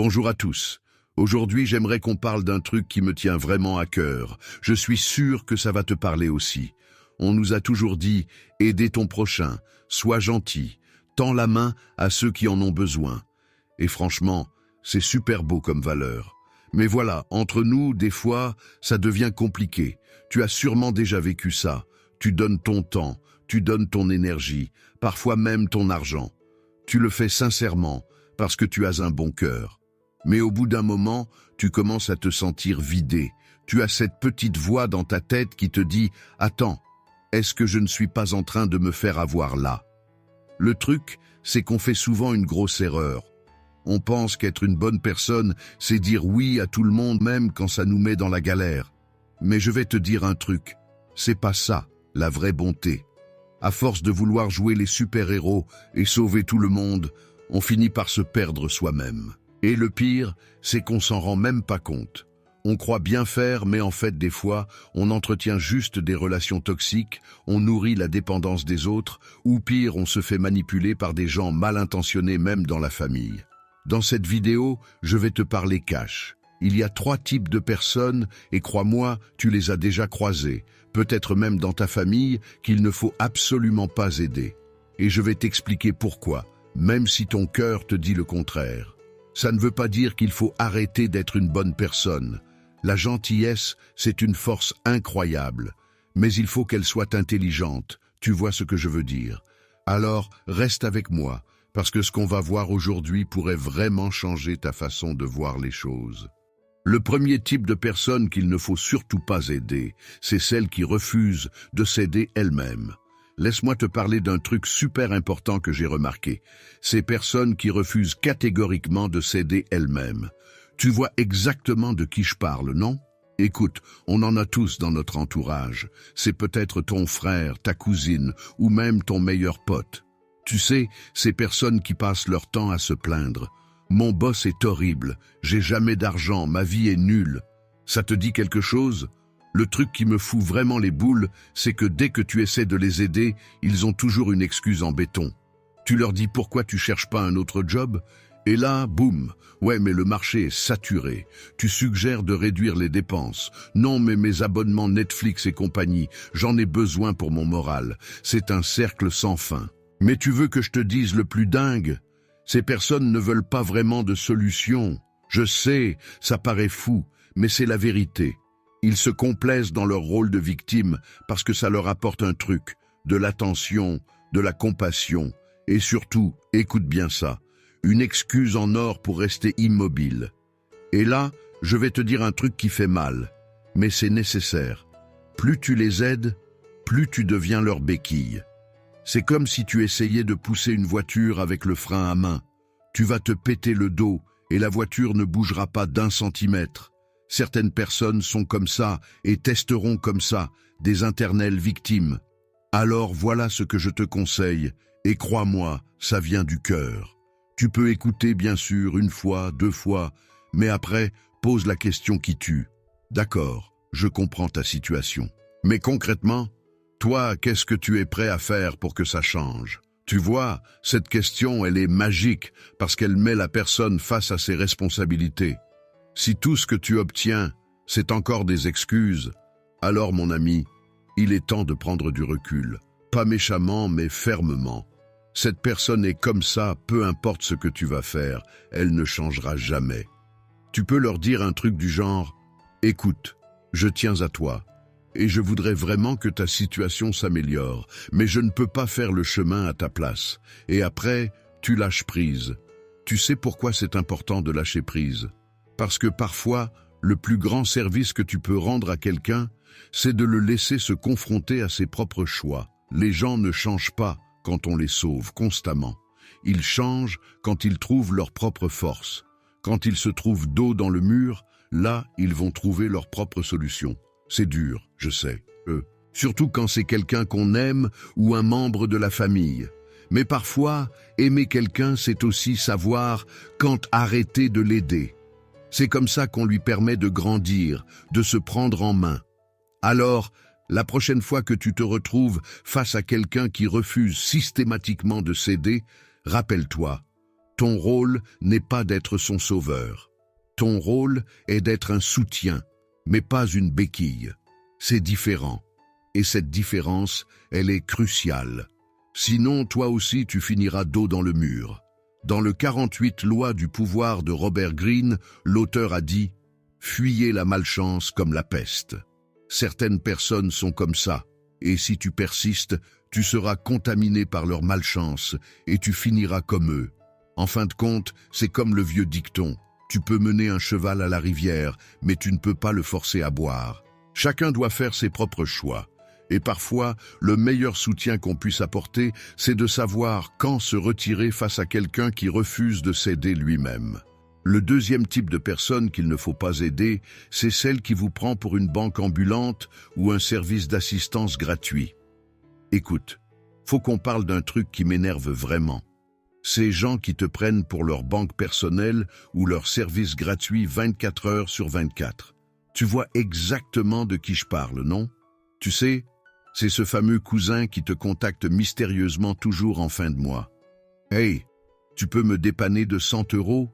Bonjour à tous. Aujourd'hui, j'aimerais qu'on parle d'un truc qui me tient vraiment à cœur. Je suis sûr que ça va te parler aussi. On nous a toujours dit « aidez ton prochain, sois gentil, tends la main à ceux qui en ont besoin ». Et franchement, c'est super beau comme valeur. Mais voilà, entre nous, des fois, ça devient compliqué. Tu as sûrement déjà vécu ça. Tu donnes ton temps, tu donnes ton énergie, parfois même ton argent. Tu le fais sincèrement, parce que tu as un bon cœur. Mais au bout d'un moment, tu commences à te sentir vidé. Tu as cette petite voix dans ta tête qui te dit « Attends, est-ce que je ne suis pas en train de me faire avoir là ?» Le truc, c'est qu'on fait souvent une grosse erreur. On pense qu'être une bonne personne, c'est dire oui à tout le monde, même quand ça nous met dans la galère. Mais je vais te dire un truc, c'est pas ça, la vraie bonté. À force de vouloir jouer les super-héros et sauver tout le monde, on finit par se perdre soi-même. Et le pire, c'est qu'on s'en rend même pas compte. On croit bien faire, mais en fait, des fois, on entretient juste des relations toxiques, on nourrit la dépendance des autres, ou pire, on se fait manipuler par des gens mal intentionnés même dans la famille. Dans cette vidéo, je vais te parler cash. Il y a 3 types de personnes, et crois-moi, tu les as déjà croisées, peut-être même dans ta famille, qu'il ne faut absolument pas aider. Et je vais t'expliquer pourquoi, même si ton cœur te dit le contraire. Ça ne veut pas dire qu'il faut arrêter d'être une bonne personne. La gentillesse, c'est une force incroyable, mais il faut qu'elle soit intelligente, tu vois ce que je veux dire. Alors, reste avec moi, parce que ce qu'on va voir aujourd'hui pourrait vraiment changer ta façon de voir les choses. Le premier type de personne qu'il ne faut surtout pas aider, c'est celle qui refuse de s'aider elle-même. Laisse-moi te parler d'un truc super important que j'ai remarqué. Ces personnes qui refusent catégoriquement de s'aider elles-mêmes. Tu vois exactement de qui je parle, non? Écoute, on en a tous dans notre entourage. C'est peut-être ton frère, ta cousine ou même ton meilleur pote. Tu sais, ces personnes qui passent leur temps à se plaindre. Mon boss est horrible, j'ai jamais d'argent, ma vie est nulle. Ça te dit quelque chose? Le truc qui me fout vraiment les boules, c'est que dès que tu essaies de les aider, ils ont toujours une excuse en béton. Tu leur dis pourquoi tu cherches pas un autre job? Et là, boum, ouais mais le marché est saturé. Tu suggères de réduire les dépenses. Non mais mes abonnements Netflix et compagnie, j'en ai besoin pour mon moral. C'est un cercle sans fin. Mais tu veux que je te dise le plus dingue? Ces personnes ne veulent pas vraiment de solution. Je sais, ça paraît fou, mais c'est la vérité. Ils se complaisent dans leur rôle de victime parce que ça leur apporte un truc, de l'attention, de la compassion, et surtout, écoute bien ça, une excuse en or pour rester immobile. Et là, je vais te dire un truc qui fait mal, mais c'est nécessaire. Plus tu les aides, plus tu deviens leur béquille. C'est comme si tu essayais de pousser une voiture avec le frein à main. Tu vas te péter le dos et la voiture ne bougera pas d'1 centimètre. Certaines personnes sont comme ça et testeront comme ça, des éternelles victimes. Alors voilà ce que je te conseille, et crois-moi, ça vient du cœur. Tu peux écouter bien sûr 1 fois, 2 fois, mais après, pose la question qui tue. D'accord, je comprends ta situation. Mais concrètement, toi, qu'est-ce que tu es prêt à faire pour que ça change? Tu vois, cette question, elle est magique parce qu'elle met la personne face à ses responsabilités. Si tout ce que tu obtiens, c'est encore des excuses, alors mon ami, il est temps de prendre du recul. Pas méchamment, mais fermement. Cette personne est comme ça, peu importe ce que tu vas faire, elle ne changera jamais. Tu peux leur dire un truc du genre « Écoute, je tiens à toi. Et je voudrais vraiment que ta situation s'améliore, mais je ne peux pas faire le chemin à ta place. Et après, tu lâches prise. Tu sais pourquoi c'est important de lâcher prise? Parce que parfois, le plus grand service que tu peux rendre à quelqu'un, c'est de le laisser se confronter à ses propres choix. Les gens ne changent pas quand on les sauve constamment. Ils changent quand ils trouvent leur propre force. Quand ils se trouvent dos dans le mur, là, ils vont trouver leur propre solution. C'est dur, je sais, surtout quand c'est quelqu'un qu'on aime ou un membre de la famille. Mais parfois, aimer quelqu'un, c'est aussi savoir quand arrêter de l'aider. C'est comme ça qu'on lui permet de grandir, de se prendre en main. Alors, la prochaine fois que tu te retrouves face à quelqu'un qui refuse systématiquement de s'aider, rappelle-toi, Ton rôle n'est pas d'être son sauveur. Ton rôle est d'être un soutien, mais pas une béquille. C'est différent. Et cette différence, elle est cruciale. Sinon, toi aussi, tu finiras dos dans le mur. Dans le 48 lois du pouvoir de Robert Greene, l'auteur a dit « Fuyez la malchance comme la peste ». Certaines personnes sont comme ça, et si tu persistes, tu seras contaminé par leur malchance et tu finiras comme eux. En fin de compte, c'est comme le vieux dicton. Tu peux mener un cheval à la rivière, mais tu ne peux pas le forcer à boire. Chacun doit faire ses propres choix. Et parfois, le meilleur soutien qu'on puisse apporter, c'est de savoir quand se retirer face à quelqu'un qui refuse de s'aider lui-même. Le deuxième type de personne qu'il ne faut pas aider, c'est celle qui vous prend pour une banque ambulante ou un service d'assistance gratuit. Écoute, faut qu'on parle d'un truc qui m'énerve vraiment. Ces gens qui te prennent pour leur banque personnelle ou leur service gratuit 24 heures sur 24. Tu vois exactement de qui je parle, non? Tu sais, c'est ce fameux cousin qui te contacte mystérieusement toujours en fin de mois. « Hey, tu peux me dépanner de 100 €?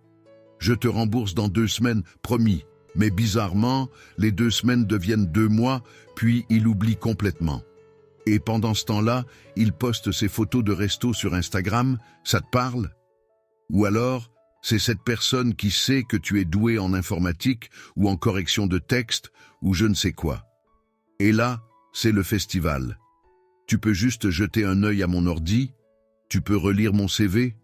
Je te rembourse dans 2 semaines, promis. » Mais bizarrement, les 2 semaines deviennent 2 mois, puis il oublie complètement. Et pendant ce temps-là, il poste ses photos de resto sur Instagram, ça te parle? Ou alors, c'est cette personne qui sait que tu es doué en informatique ou en correction de texte ou je ne sais quoi. Et là, c'est le festival. Tu peux juste jeter un œil à mon ordi, tu peux relire mon CV,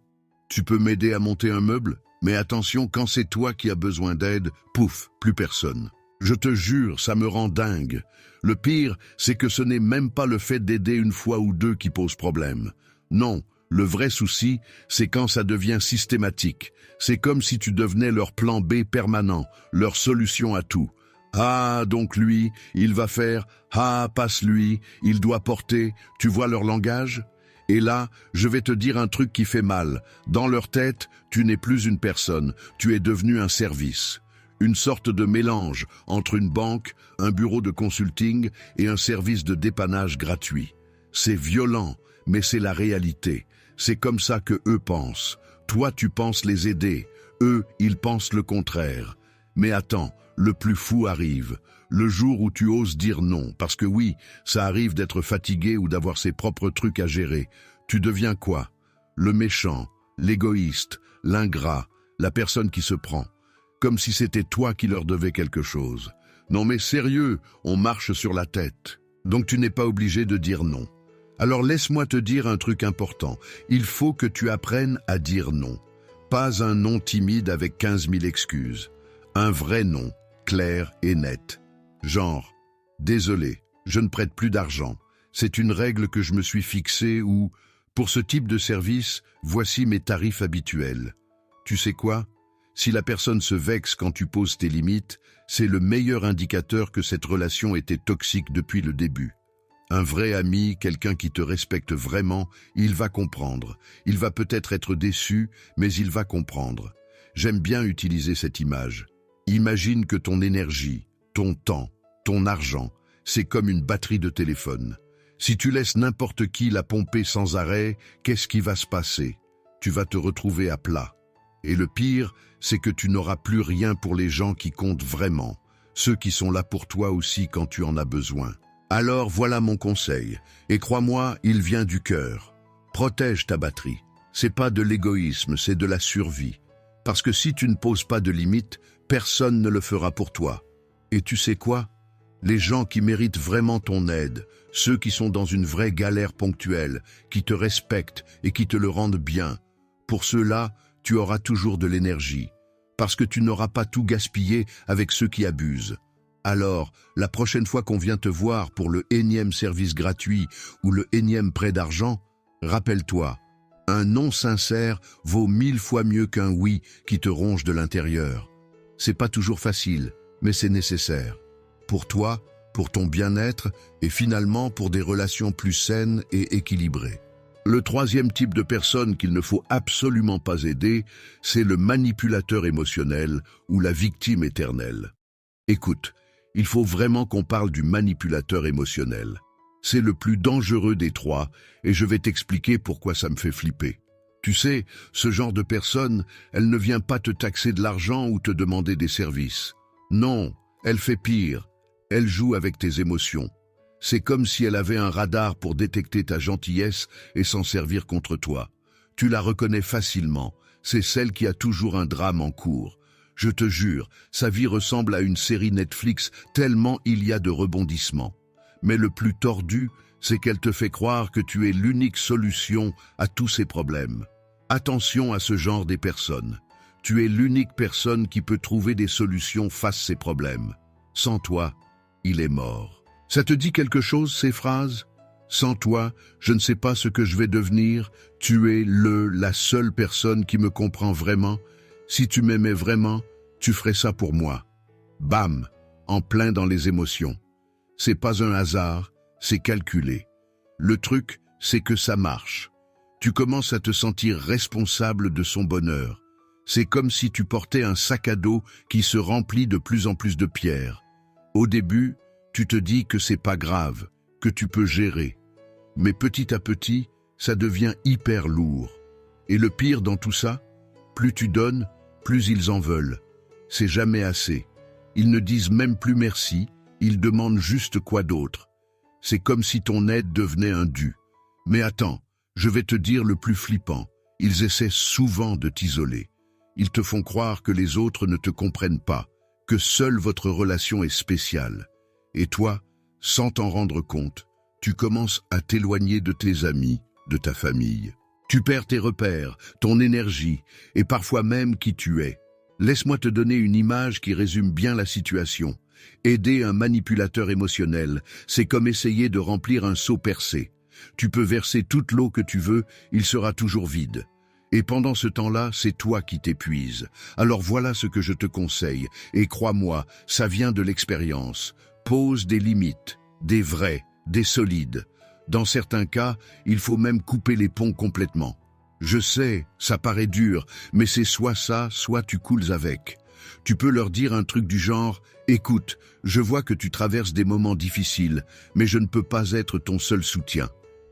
tu peux m'aider à monter un meuble, mais attention, quand c'est toi qui as besoin d'aide, pouf, plus personne. Je te jure, ça me rend dingue. Le pire, c'est que ce n'est même pas le fait d'aider une fois ou deux qui pose problème. Non, le vrai souci, c'est quand ça devient systématique. C'est comme si tu devenais leur plan B permanent, leur solution à tout. Ah, donc lui, il va faire, ah, passe lui, il doit porter, tu vois leur langage? Et là, je vais te dire un truc qui fait mal. Dans leur tête, tu n'es plus une personne, tu es devenu un service. Une sorte de mélange entre une banque, un bureau de consulting et un service de dépannage gratuit. C'est violent, mais c'est la réalité. C'est comme ça que eux pensent. Toi, tu penses les aider. Eux, ils pensent le contraire. Mais attends, le plus fou arrive. Le jour où tu oses dire non, parce que oui, ça arrive d'être fatigué ou d'avoir ses propres trucs à gérer. Tu deviens quoi? Le méchant, l'égoïste, l'ingrat, la personne qui se prend. Comme si c'était toi qui leur devais quelque chose. Non mais sérieux, on marche sur la tête. Donc tu n'es pas obligé de dire non. Alors laisse-moi te dire un truc important. Il faut que tu apprennes à dire non. Pas un non timide avec 15 000 excuses. Un vrai non, clair et net. Genre, désolé, je ne prête plus d'argent. C'est une règle que je me suis fixée ou, pour ce type de service, voici mes tarifs habituels. Tu sais quoi? Si la personne se vexe quand tu poses tes limites, c'est le meilleur indicateur que cette relation était toxique depuis le début. Un vrai ami, quelqu'un qui te respecte vraiment, il va comprendre. Il va peut-être être déçu, mais il va comprendre. J'aime bien utiliser cette image. Imagine que ton énergie, ton temps, ton argent, c'est comme une batterie de téléphone. Si tu laisses n'importe qui la pomper sans arrêt, qu'est-ce qui va se passer? Tu vas te retrouver à plat. Et le pire, c'est que tu n'auras plus rien pour les gens qui comptent vraiment, ceux qui sont là pour toi aussi quand tu en as besoin. Alors voilà mon conseil, et crois-moi, il vient du cœur. Protège ta batterie. C'est pas de l'égoïsme, c'est de la survie. Parce que si tu ne poses pas de limites, personne ne le fera pour toi. Et tu sais quoi? Les gens qui méritent vraiment ton aide, ceux qui sont dans une vraie galère ponctuelle, qui te respectent et qui te le rendent bien, pour ceux-là, tu auras toujours de l'énergie, parce que tu n'auras pas tout gaspillé avec ceux qui abusent. Alors, la prochaine fois qu'on vient te voir pour le énième service gratuit ou le énième prêt d'argent, rappelle-toi, un non sincère vaut 1000 fois mieux qu'un oui qui te ronge de l'intérieur. C'est pas toujours facile, mais c'est nécessaire. Pour toi, pour ton bien-être et finalement pour des relations plus saines et équilibrées. Le troisième type de personne qu'il ne faut absolument pas aider, c'est le manipulateur émotionnel ou la victime éternelle. Écoute, il faut vraiment qu'on parle du manipulateur émotionnel. C'est le plus dangereux des trois et je vais t'expliquer pourquoi ça me fait flipper. Tu sais, ce genre de personne, elle ne vient pas te taxer de l'argent ou te demander des services. Non, elle fait pire. Elle joue avec tes émotions. C'est comme si elle avait un radar pour détecter ta gentillesse et s'en servir contre toi. Tu la reconnais facilement. C'est celle qui a toujours un drame en cours. Je te jure, sa vie ressemble à une série Netflix tellement il y a de rebondissements. Mais le plus tordu, c'est qu'elle te fait croire que tu es l'unique solution à tous ses problèmes. Attention à ce genre de personnes. Tu es l'unique personne qui peut trouver des solutions face à ses problèmes. Sans toi, il est mort. Ça te dit quelque chose, ces phrases? Sans toi, je ne sais pas ce que je vais devenir. Tu es la seule personne qui me comprend vraiment. Si tu m'aimais vraiment, tu ferais ça pour moi. Bam, en plein dans les émotions. C'est pas un hasard, c'est calculé. Le truc, c'est que ça marche. Tu commences à te sentir responsable de son bonheur. C'est comme si tu portais un sac à dos qui se remplit de plus en plus de pierres. Au début, tu te dis que c'est pas grave, que tu peux gérer. Mais petit à petit, ça devient hyper lourd. Et le pire dans tout ça, plus tu donnes, plus ils en veulent. C'est jamais assez. Ils ne disent même plus merci, ils demandent juste quoi d'autre. C'est comme si ton aide devenait un dû. Mais attends, je vais te dire le plus flippant. Ils essaient souvent de t'isoler. Ils te font croire que les autres ne te comprennent pas, que seule votre relation est spéciale. Et toi, sans t'en rendre compte, tu commences à t'éloigner de tes amis, de ta famille. Tu perds tes repères, ton énergie, et parfois même qui tu es. Laisse-moi te donner une image qui résume bien la situation. Aider un manipulateur émotionnel, c'est comme essayer de remplir un seau percé. Tu peux verser toute l'eau que tu veux, il sera toujours vide. Et pendant ce temps-là, c'est toi qui t'épuises. Alors voilà ce que je te conseille, et crois-moi, ça vient de l'expérience. Pose des limites, des vraies, des solides. Dans certains cas, il faut même couper les ponts complètement. Je sais, ça paraît dur, mais c'est soit ça, soit tu coules avec. Tu peux leur dire un truc du genre « Écoute, je vois que tu traverses des moments difficiles, mais je ne peux pas être ton seul soutien.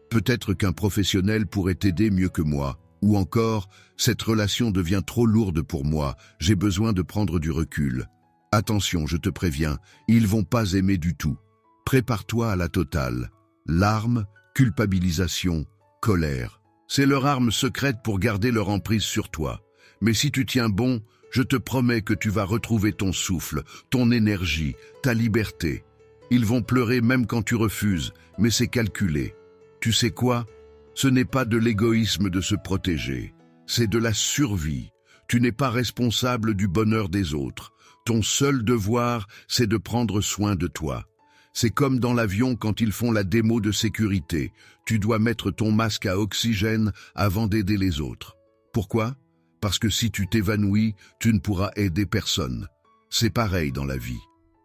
Peut-être qu'un professionnel pourrait t'aider mieux que moi. Ou encore, cette relation devient trop lourde pour moi, j'ai besoin de prendre du recul. Attention, je te préviens, ils vont pas aimer du tout. Prépare-toi à la totale. Larmes, culpabilisation, colère. C'est leur arme secrète pour garder leur emprise sur toi. Mais si tu tiens bon, je te promets que tu vas retrouver ton souffle, ton énergie, ta liberté. Ils vont pleurer même quand tu refuses, mais c'est calculé. Tu sais quoi? Ce n'est pas de l'égoïsme de se protéger, c'est de la survie. Tu n'es pas responsable du bonheur des autres. Ton seul devoir, c'est de prendre soin de toi. C'est comme dans l'avion quand ils font la démo de sécurité. Tu dois mettre ton masque à oxygène avant d'aider les autres. Pourquoi? Parce que si tu t'évanouis, tu ne pourras aider personne. C'est pareil dans la vie.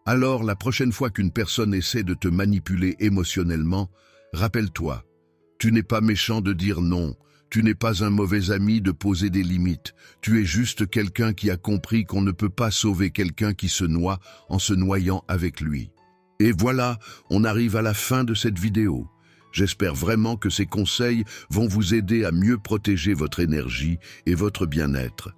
Alors, la prochaine fois qu'une personne essaie de te manipuler émotionnellement, rappelle-toi, tu n'es pas méchant de dire non, tu n'es pas un mauvais ami de poser des limites, tu es juste quelqu'un qui a compris qu'on ne peut pas sauver quelqu'un qui se noie en se noyant avec lui. Et voilà, on arrive à la fin de cette vidéo. J'espère vraiment que ces conseils vont vous aider à mieux protéger votre énergie et votre bien-être.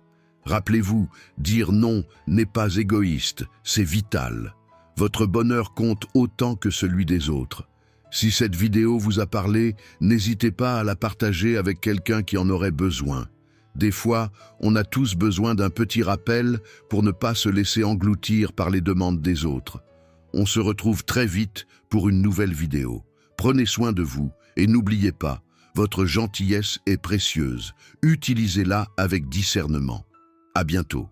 Rappelez-vous, dire non n'est pas égoïste, c'est vital. Votre bonheur compte autant que celui des autres. Si cette vidéo vous a parlé, n'hésitez pas à la partager avec quelqu'un qui en aurait besoin. Des fois, on a tous besoin d'un petit rappel pour ne pas se laisser engloutir par les demandes des autres. On se retrouve très vite pour une nouvelle vidéo. Prenez soin de vous et n'oubliez pas, votre gentillesse est précieuse. Utilisez-la avec discernement. À bientôt.